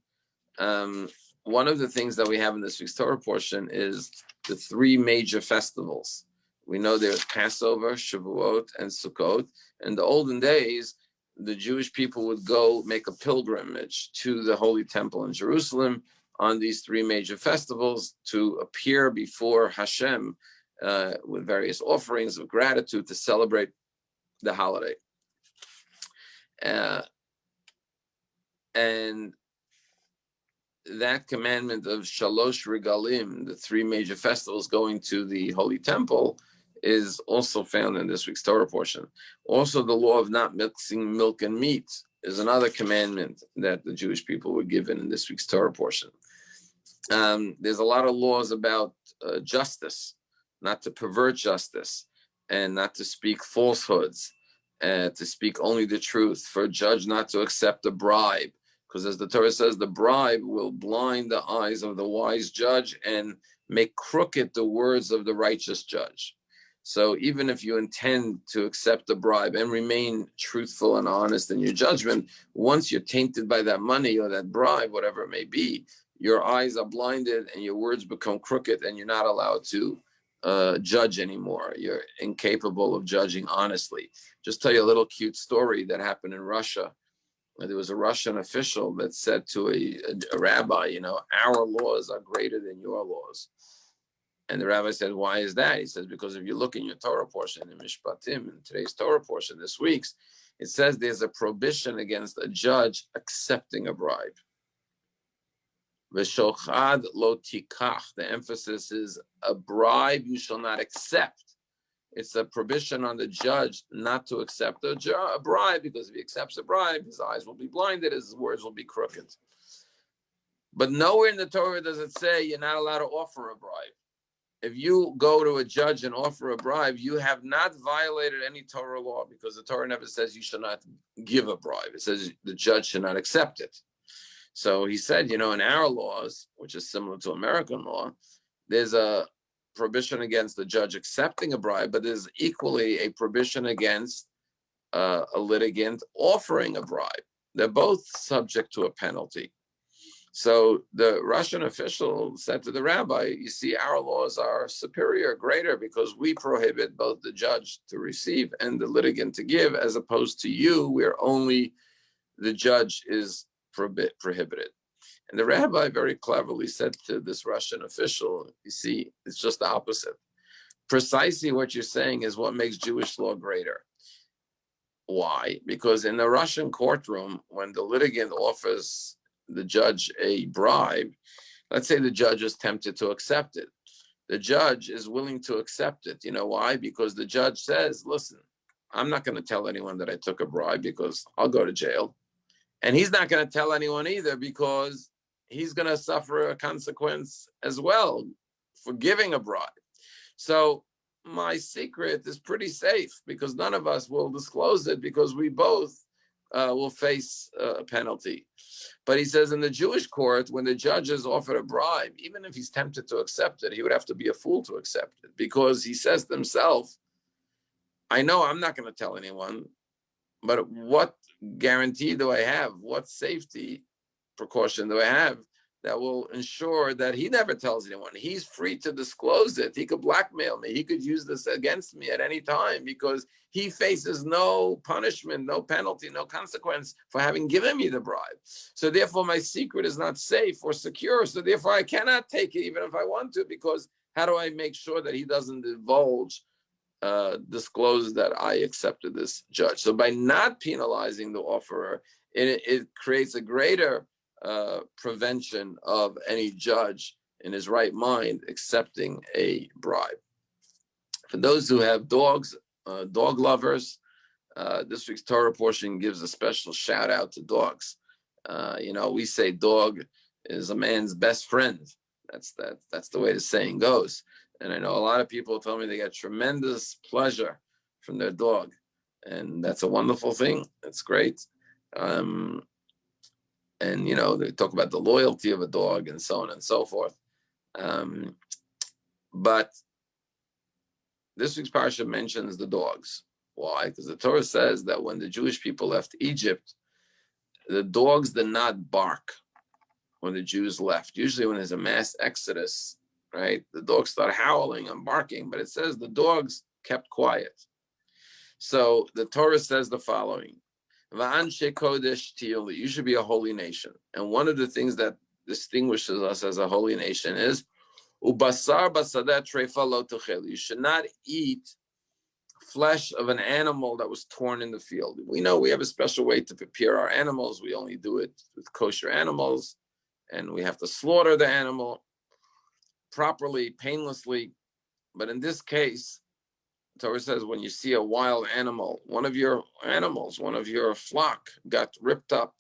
One of the things that we have in this week's Torah portion is the three major festivals. We know there's Passover, Shavuot, and Sukkot. In the olden days, the Jewish people would go make a pilgrimage to the Holy Temple in Jerusalem on these three major festivals to appear before Hashem with various offerings of gratitude to celebrate the holiday. And that commandment of Shalosh Regalim, the three major festivals going to the Holy Temple, is also found in this week's Torah portion. Also, the law of not mixing milk and meat is another commandment that the Jewish people were given in this week's Torah portion. There's a lot of laws about justice, not to pervert justice, and not to speak falsehoods, to speak only the truth, for a judge not to accept a bribe, because as the Torah says, the bribe will blind the eyes of the wise judge and make crooked the words of the righteous judge. So even if you intend to accept the bribe and remain truthful and honest in your judgment, once you're tainted by that money or that bribe, whatever it may be, your eyes are blinded and your words become crooked and you're not allowed to judge anymore. You're incapable of judging honestly. Just tell you a little cute story that happened in Russia. There was a Russian official that said to a rabbi, our laws are greater than your laws. And the rabbi said, why is that? He says, because if you look in your Torah portion, in Mishpatim, in today's Torah portion, this week's, it says there's a prohibition against a judge accepting a bribe. V'shochad lo tikach. The emphasis is a bribe you shall not accept. It's a prohibition on the judge not to accept a bribe, because if he accepts a bribe, his eyes will be blinded, his words will be crooked. But nowhere in the Torah does it say you're not allowed to offer a bribe. If you go to a judge and offer a bribe, you have not violated any Torah law, because the Torah never says you shall not give a bribe. It says the judge should not accept it. So he said, in our laws, which is similar to American law, there's a prohibition against the judge accepting a bribe, but there's equally a prohibition against a litigant offering a bribe. They're both subject to a penalty. So the Russian official said to the rabbi, you see, our laws are superior, greater, because we prohibit both the judge to receive and the litigant to give, as opposed to you, where only the judge is prohibited. And the rabbi very cleverly said to this Russian official, you see, it's just the opposite. Precisely what you're saying is what makes Jewish law greater. Why? Because in the Russian courtroom, when the litigant offers the judge a bribe, let's say the judge is tempted to accept it. The judge is willing to accept it. You know why? Because the judge says, listen, I'm not going to tell anyone that I took a bribe because I'll go to jail. And he's not going to tell anyone either because he's going to suffer a consequence as well for giving a bribe. So my secret is pretty safe because none of us will disclose it because we both will face a penalty. But he says in the Jewish court, when the judges offered a bribe, even if he's tempted to accept it, he would have to be a fool to accept it because he says to himself, I know I'm not going to tell anyone, but what guarantee do I have? What safety precaution do I have that will ensure that he never tells anyone? He's free to disclose it. He could blackmail me. He could use this against me at any time because he faces no punishment, no penalty, no consequence for having given me the bribe. So therefore, my secret is not safe or secure. So therefore, I cannot take it even if I want to, because how do I make sure that he doesn't divulge, disclose that I accepted this judge? So by not penalizing the offerer, it creates a greater prevention of any judge in his right mind accepting a bribe. For those who have dogs, dog lovers, this week's Torah portion gives a special shout out to dogs. We say dog is a man's best friend. That's the way the saying goes. And I know a lot of people tell me they get tremendous pleasure from their dog, and that's a wonderful thing. It's great. And they talk about the loyalty of a dog and so on and so forth. But this week's parsha mentions the dogs. Why? Because the Torah says that when the Jewish people left Egypt, the dogs did not bark when the Jews left. Usually when there's a mass exodus, right, the dogs start howling and barking, but it says the dogs kept quiet. So the Torah says the following: V'anshe kodesh tiyulu, you should be a holy nation. And one of the things that distinguishes us as a holy nation is ubasar basadat treifa lo tuchelu. You should not eat flesh of an animal that was torn in the field. We know we have a special way to prepare our animals. We only do it with kosher animals, and we have to slaughter the animal properly, painlessly. But in this case, Torah says when you see a wild animal, one of your animals, one of your flock got ripped up,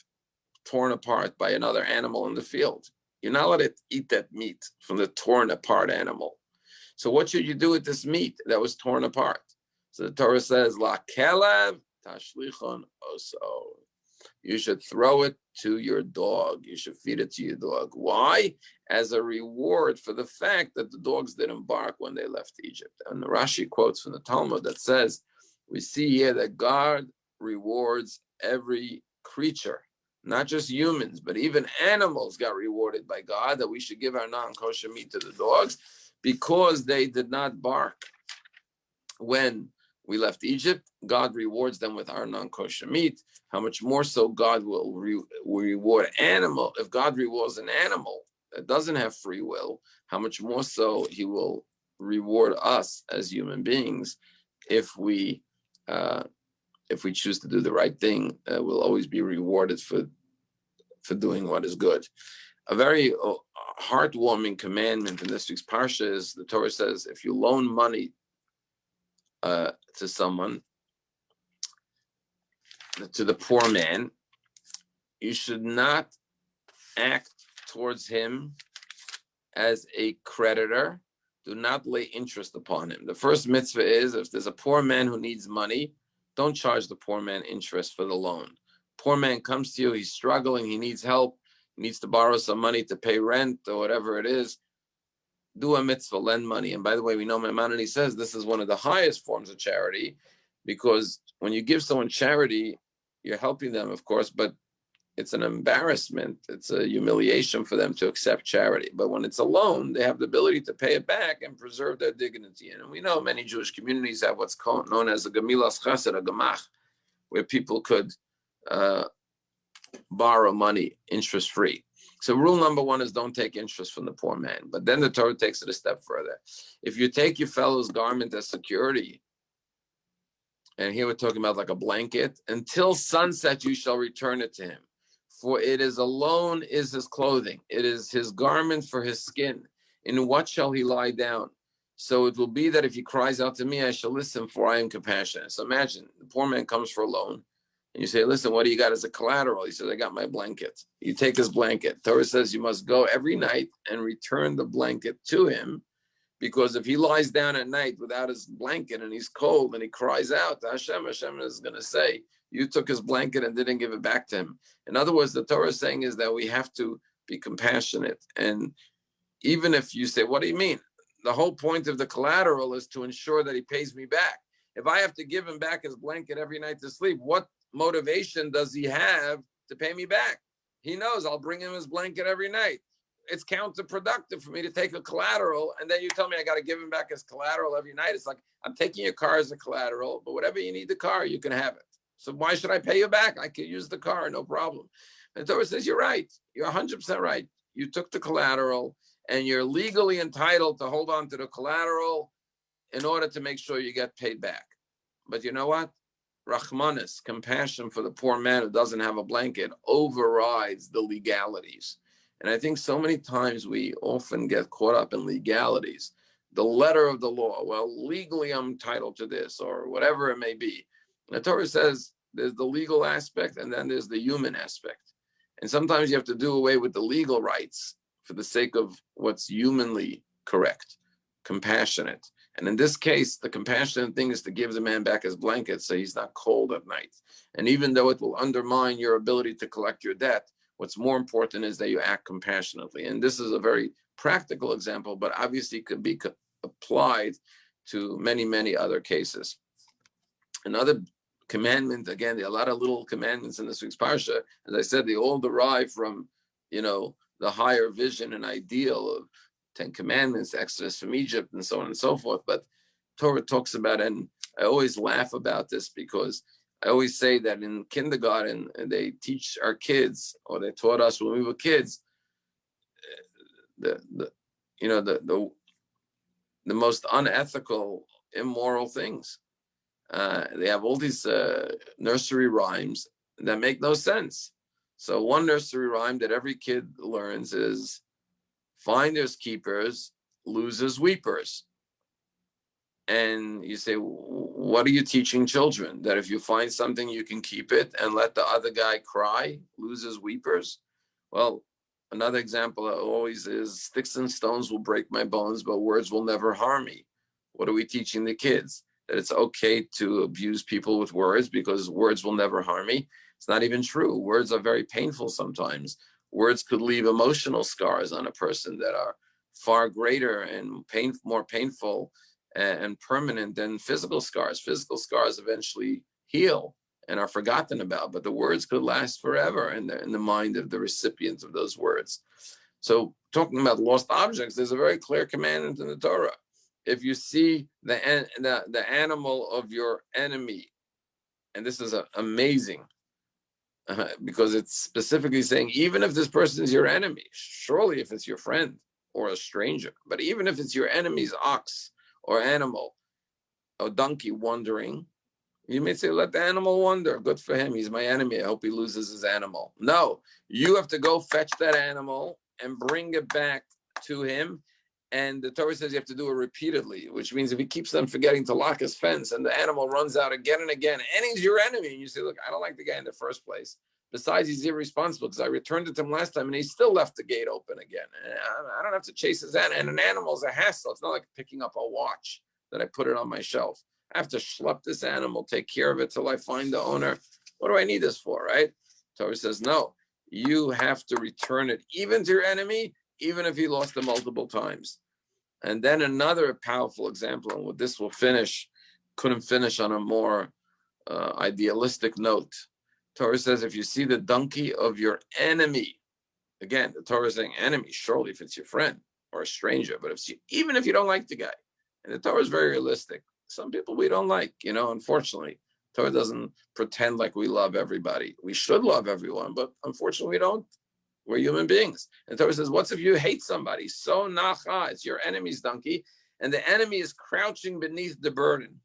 torn apart by another animal in the field, you're not allowed to eat that meat from the torn apart animal. So what should you do with this meat that was torn apart? So the Torah says, La kelev tashlichon oso. You should throw it to your dog. You should feed it to your dog. Why? As a reward for the fact that the dogs didn't bark when they left Egypt. And Rashi quotes from the Talmud that says, we see here that God rewards every creature, not just humans, but even animals got rewarded by God, that we should give our non-kosher meat to the dogs because they did not bark when we left Egypt. God rewards them with our non-kosher meat. How much more so God will reward animal? If God rewards an animal that doesn't have free will, how much more so he will reward us as human beings if we choose to do the right thing. We'll always be rewarded for doing what is good. A very heartwarming commandment in this week's parsha is the Torah says, if you loan money to someone, to the poor man, you should not act towards him as a creditor. Do not lay interest upon him. The first mitzvah is, if there's a poor man who needs money, don't charge the poor man interest for the loan. Poor man comes to you, he's struggling, he needs help, he needs to borrow some money to pay rent or whatever it is. Do a mitzvah, lend money. And by the way, we know Maimonides says this is one of the highest forms of charity, because when you give someone charity, you're helping them, of course, but it's an embarrassment. It's a humiliation for them to accept charity. But when it's a loan, they have the ability to pay it back and preserve their dignity. And we know many Jewish communities have what's known as a gemilas chesed, a gemach, where people could borrow money interest-free. So rule number one is don't take interest from the poor man. But then the Torah takes it a step further. If you take your fellow's garment as security, and here we're talking about like a blanket, until sunset you shall return it to him. For it is alone is his clothing. It is his garment for his skin. In what shall he lie down? So it will be that if he cries out to me, I shall listen, for I am compassionate. So imagine, the poor man comes for a loan. And you say, listen, what do you got as a collateral? He says, I got my blanket. You take his blanket. Torah says you must go every night and return the blanket to him, because if he lies down at night without his blanket and he's cold and he cries out to Hashem, Hashem is going to say, you took his blanket and didn't give it back to him. In other words, the Torah is saying is that we have to be compassionate. And even if you say, what do you mean? The whole point of the collateral is to ensure that he pays me back. If I have to give him back his blanket every night to sleep, what motivation does he have to pay me back? He knows I'll bring him his blanket every night. It's counterproductive for me to take a collateral and then you tell me I got to give him back his collateral every night. It's like, I'm taking your car as a collateral, but whatever you need the car, you can have it. So why should I pay you back? I can use the car, no problem. And Torah says, you're right. You're 100% right. You took the collateral and you're legally entitled to hold on to the collateral in order to make sure you get paid back. But you know what? Rahmanis, compassion for the poor man who doesn't have a blanket, overrides the legalities. And I think so many times we often get caught up in legalities. The letter of the law, well, legally I'm entitled to this, or whatever it may be. The Torah says there's the legal aspect and then there's the human aspect. And sometimes you have to do away with the legal rights for the sake of what's humanly correct, compassionate. And in this case, the compassionate thing is to give the man back his blanket so he's not cold at night. And even though it will undermine your ability to collect your debt, what's more important is that you act compassionately. And this is a very practical example, but obviously could be applied to many, many other cases. Another commandment, again, there are a lot of little commandments in this week's Parsha. As I said, they all derive from, the higher vision and ideal of 10 Commandments, Exodus from Egypt, and so on and so forth. But Torah talks about, and I always laugh about this because I always say that in kindergarten, they teach our kids, or they taught us when we were kids, the most unethical, immoral things. They have all these nursery rhymes that make no sense. So one nursery rhyme that every kid learns is, finders keepers, losers weepers. And you say, what are you teaching children? That if you find something, you can keep it and let the other guy cry, losers weepers? Well, another example always is, sticks and stones will break my bones, but words will never harm me. What are we teaching the kids? That it's okay to abuse people with words because words will never harm me? It's not even true. Words are very painful sometimes. Words could leave emotional scars on a person that are far greater and more painful and permanent than physical scars. Physical scars eventually heal and are forgotten about, but the words could last forever in the mind of the recipient of those words. So talking about lost objects, there's a very clear commandment in the Torah. If you see the animal of your enemy, and this is amazing, because it's specifically saying, even if this person is your enemy, surely if it's your friend or a stranger, but even if it's your enemy's ox or animal, a donkey wandering, you may say, let the animal wander. Good for him. He's my enemy. I hope he loses his animal. No, you have to go fetch that animal and bring it back to him. And the Torah says you have to do it repeatedly, which means if he keeps on forgetting to lock his fence and the animal runs out again and again, and he's your enemy, and you say, look, I don't like the guy in the first place. Besides, he's irresponsible because I returned it to him last time and he still left the gate open again. And I don't have to chase his animal. And an animal's a hassle. It's not like picking up a watch that I put it on my shelf. I have to schlep this animal, take care of it till I find the owner. What do I need this for, right? Torah says, no, you have to return it even to your enemy, even if he lost it multiple times. And then another powerful example, and with this will finish, couldn't finish on a more idealistic note. Torah says, if you see the donkey of your enemy, again, the Torah is saying enemy, surely if it's your friend or a stranger, but even if you don't like the guy, and the Torah is very realistic. Some people we don't like, unfortunately. Torah doesn't pretend like we love everybody. We should love everyone, but unfortunately we don't. We're human beings. And Torah says, what's if you hate somebody? So nacha, it's your enemy's donkey, and the enemy is crouching beneath the burden.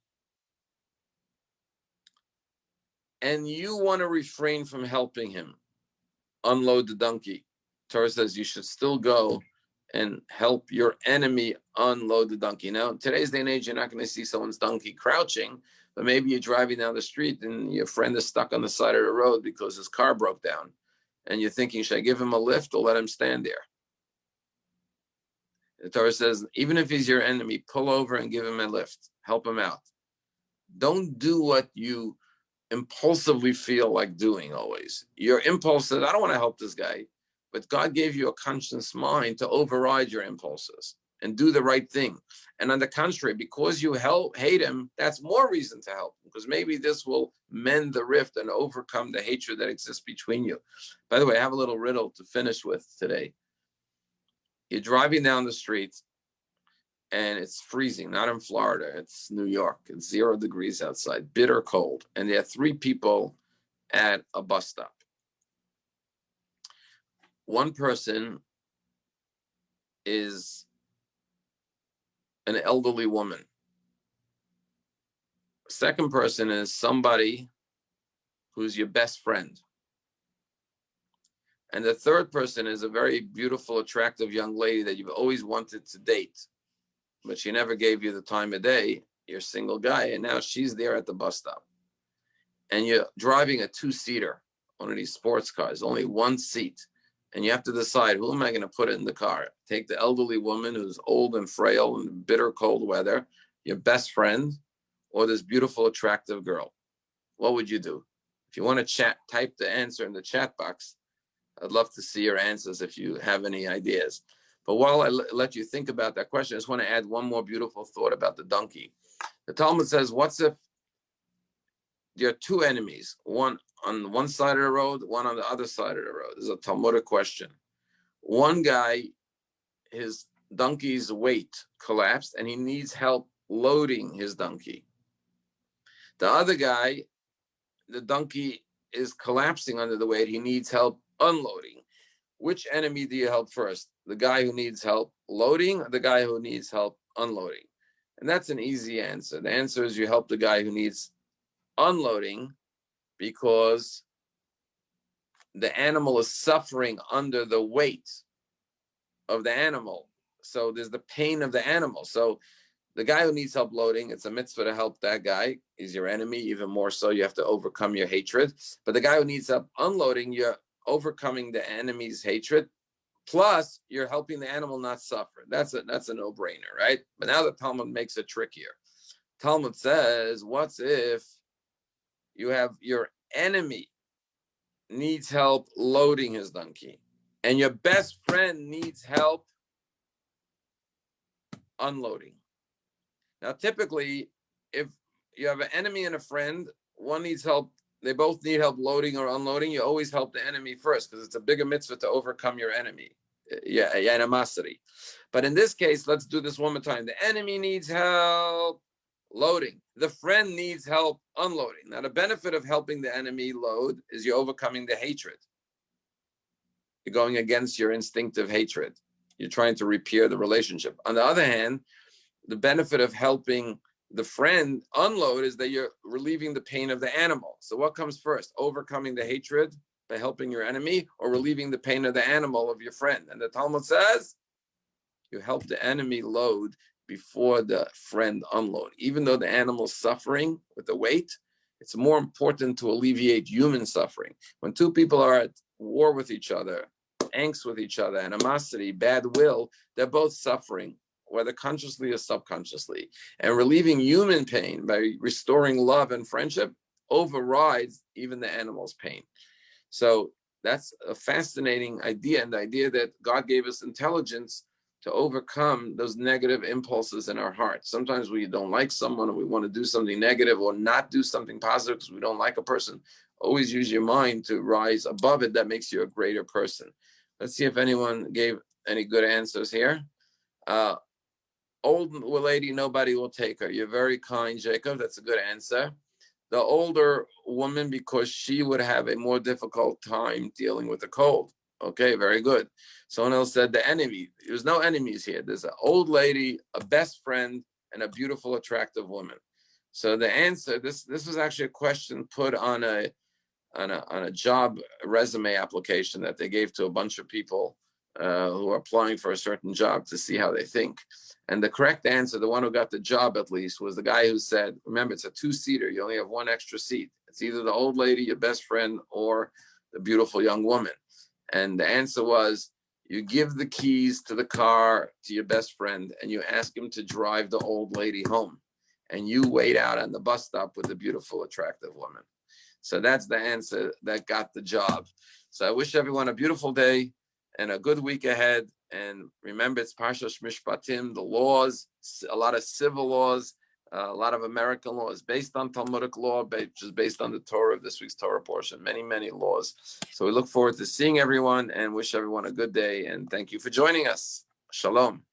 And you want to refrain from helping him unload the donkey. Torah says you should still go and help your enemy unload the donkey. Now, in today's day and age, you're not going to see someone's donkey crouching, But maybe you're driving down the street and your friend is stuck on the side of the road because his car broke down. And you're thinking, should I give him a lift or let him stand there? The Torah says, even if he's your enemy, pull over and give him a lift. Help him out. Don't do what you impulsively feel like doing always. Your impulse says, I don't want to help this guy. But God gave you a conscious mind to override your impulses and do the right thing. And on the contrary, because you hate him, that's more reason to help him, because maybe this will mend the rift and overcome the hatred that exists between you. By the way, I have a little riddle to finish with today. You're driving down the street and it's freezing, not in Florida, it's New York. It's 0 degrees outside, bitter cold. And there are 3 people at a bus stop. One person is an elderly woman. Second person is somebody who's your best friend. And the third person is a very beautiful, attractive young lady that you've always wanted to date, but she never gave you the time of day. You're a single guy, and now she's there at the bus stop. And you're driving a 2-seater, one of these sports cars, only 1 seat. And you have to decide, who am I going to put in the car? Take the elderly woman who's old and frail in bitter cold weather, your best friend, or this beautiful, attractive girl? What would you do? If you want to chat, type the answer in the chat box. I'd love to see your answers if you have any ideas. But while I let you think about that question, I just want to add one more beautiful thought about the donkey. The Talmud says, what's if there are 2 enemies, one on one side of the road, one on the other side of the road? This is a Talmudic question. One guy, his donkey's weight collapsed and he needs help loading his donkey. The other guy, the donkey is collapsing under the weight. He needs help unloading. Which enemy do you help first? The guy who needs help loading or the guy who needs help unloading? And that's an easy answer. The answer is you help the guy who needs unloading, because the animal is suffering under the weight of the animal. So there's the pain of the animal. So the guy who needs help loading, it's a mitzvah to help that guy. He's your enemy, even more so. You have to overcome your hatred. But the guy who needs help unloading, you're overcoming the enemy's hatred. Plus, you're helping the animal not suffer. That's a no-brainer, right? But now the Talmud makes it trickier. Talmud says, what's if you have your enemy needs help loading his donkey, and your best friend needs help unloading? Now, typically, if you have an enemy and a friend, one needs help, they both need help loading or unloading, you always help the enemy first, because it's a bigger mitzvah to overcome your enemy. Yeah, animosity. But in this case, let's do this one more time. The enemy needs help loading. The friend needs help unloading. Now, the benefit of helping the enemy load is you're overcoming the hatred. You're going against your instinctive hatred. You're trying to repair the relationship. On the other hand, the benefit of helping the friend unload is that you're relieving the pain of the animal. So what comes first? Overcoming the hatred by helping your enemy, or relieving the pain of the animal of your friend? And the Talmud says, you help the enemy load before the friend unload. Even though the animal's suffering with the weight, it's more important to alleviate human suffering. When 2 people are at war with each other, angst with each other, animosity, bad will, they're both suffering, whether consciously or subconsciously. And relieving human pain by restoring love and friendship overrides even the animal's pain. So that's a fascinating idea, and the idea that God gave us intelligence to overcome those negative impulses in our hearts. Sometimes we don't like someone and we want to do something negative or not do something positive because we don't like a person. Always use your mind to rise above it. That makes you a greater person. Let's see if anyone gave any good answers here. Old lady, nobody will take her. You're very kind, Jacob. That's a good answer. The older woman, because she would have a more difficult time dealing with the cold. Okay, very good. Someone else said the enemy. There's no enemies here. There's an old lady, a best friend, and a beautiful, attractive woman. So the answer, this was actually a question put on a job resume application that they gave to a bunch of people who are applying for a certain job to see how they think. And the correct answer, the one who got the job at least, was the guy who said, remember, it's a two-seater. You only have one extra seat. It's either the old lady, your best friend, or the beautiful young woman. And the answer was, you give the keys to the car to your best friend and you ask him to drive the old lady home. And you wait out on the bus stop with the beautiful, attractive woman. So that's the answer that got the job. So I wish everyone a beautiful day and a good week ahead. And remember, it's Parshat Mishpatim, the laws, a lot of civil laws, a lot of American laws based on Talmudic law, which is based on the Torah of this week's Torah portion, many, many laws. So we look forward to seeing everyone and wish everyone a good day. And thank you for joining us. Shalom.